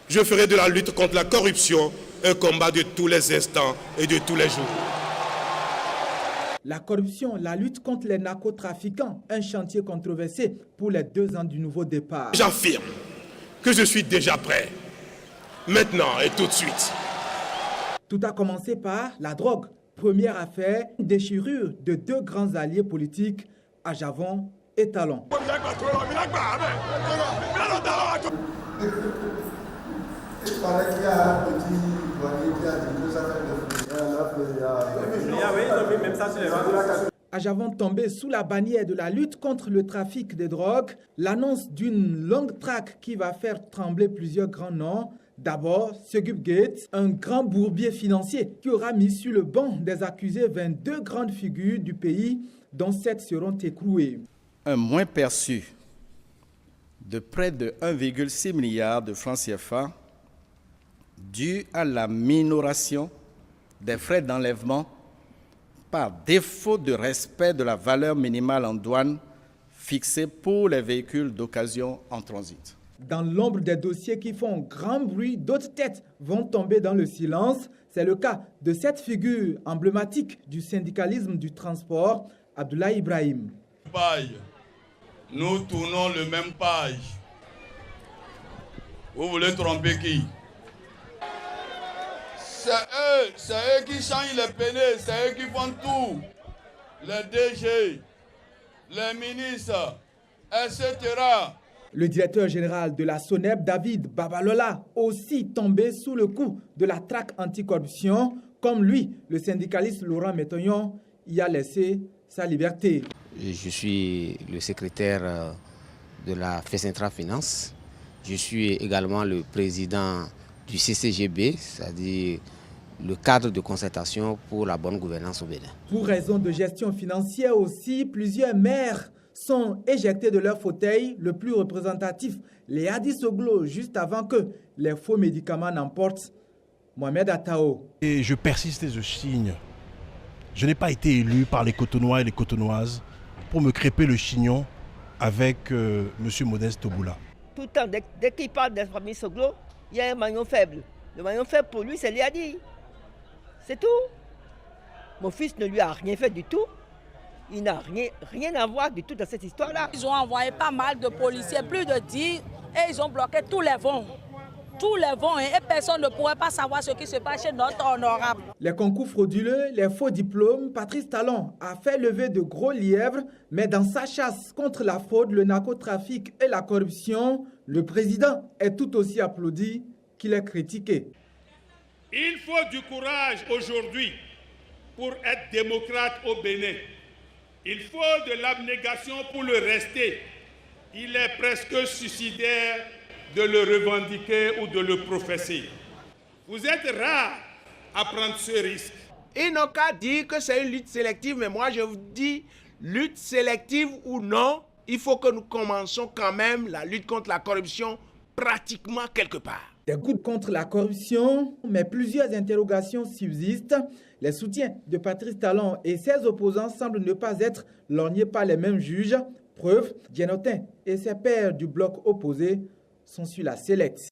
Je ferai de la lutte contre la corruption un combat de tous les instants et de tous les jours. La corruption, la lutte contre les narcotrafiquants, un chantier controversé pour les 2 ans du nouveau départ. J'affirme que je suis déjà prêt, maintenant et tout de suite. Tout a commencé par la drogue. Première affaire, une déchirure de 2 grands alliés politiques, Ajavon et Talon. Il paraît qu'il y a un petit douanier qui a dit que ça fait Ajavon tombé sous la bannière de la lutte contre le trafic de drogue, l'annonce d'une longue traque qui va faire trembler plusieurs grands noms. D'abord, Segup Gates, un grand bourbier financier qui aura mis sur le banc des accusés 22 grandes figures du pays, dont 7 seront écrouées. Un moins perçu de près de 1,6 milliard de francs CFA dû à la minoration des frais d'enlèvement par défaut de respect de la valeur minimale en douane fixée pour les véhicules d'occasion en transit. Dans l'ombre des dossiers qui font grand bruit, d'autres têtes vont tomber dans le silence. C'est le cas de cette figure emblématique du syndicalisme du transport, Abdoulaye Ibrahim. Nous tournons le même page. Vous voulez tromper qui? C'est eux qui changent les pénés, c'est eux qui font tout. Les DG, les ministres, etc. Le directeur général de la SONEB, David Babalola, aussi tombé sous le coup de la traque anticorruption. Comme lui, le syndicaliste Laurent Métonyon y a laissé sa liberté. Je suis le secrétaire de la FESINTRA Finance. Je suis également le président du CCGB, c'est-à-dire le cadre de concertation pour la bonne gouvernance au Bénin. Pour raison de gestion financière aussi, plusieurs maires sont éjectés de leur fauteuil. Le plus représentatif, Léadi Soglo, juste avant que les faux médicaments n'emportent Mohamed Atao. Et je persiste et je signe. Je n'ai pas été élu par les Cotonois et les Cotonoises pour me crêper le chignon avec M. Modeste Toboula. Tout le temps, dès qu'il parle de la famille Soglo, il y a un maillon faible. Le maillon faible pour lui, c'est Léadi. C'est tout. Mon fils ne lui a rien fait du tout. Il n'a rien à voir du tout dans cette histoire-là. Ils ont envoyé pas mal de policiers, plus de 10, et ils ont bloqué tous les vents. Tous les vents, et personne ne pourrait pas savoir ce qui se passe chez notre honorable. Les concours frauduleux, les faux diplômes, Patrice Talon a fait lever de gros lièvres, mais dans sa chasse contre la fraude, le narcotrafic et la corruption, le président est tout aussi applaudi qu'il est critiqué. Il faut du courage aujourd'hui pour être démocrate au Bénin. Il faut de l'abnégation pour le rester. Il est presque suicidaire de le revendiquer ou de le professer. Vous êtes rares à prendre ce risque. Ils n'ont qu'à dire que c'est une lutte sélective, mais moi je vous dis, lutte sélective ou non, il faut que nous commencions quand même la lutte contre la corruption pratiquement quelque part. Des gouttes contre la corruption, mais plusieurs interrogations subsistent. Les soutiens de Patrice Talon et ses opposants semblent ne pas être lorgnés par les mêmes juges. Preuve, Dienotin et ses pairs du bloc opposé sont sur la sellette.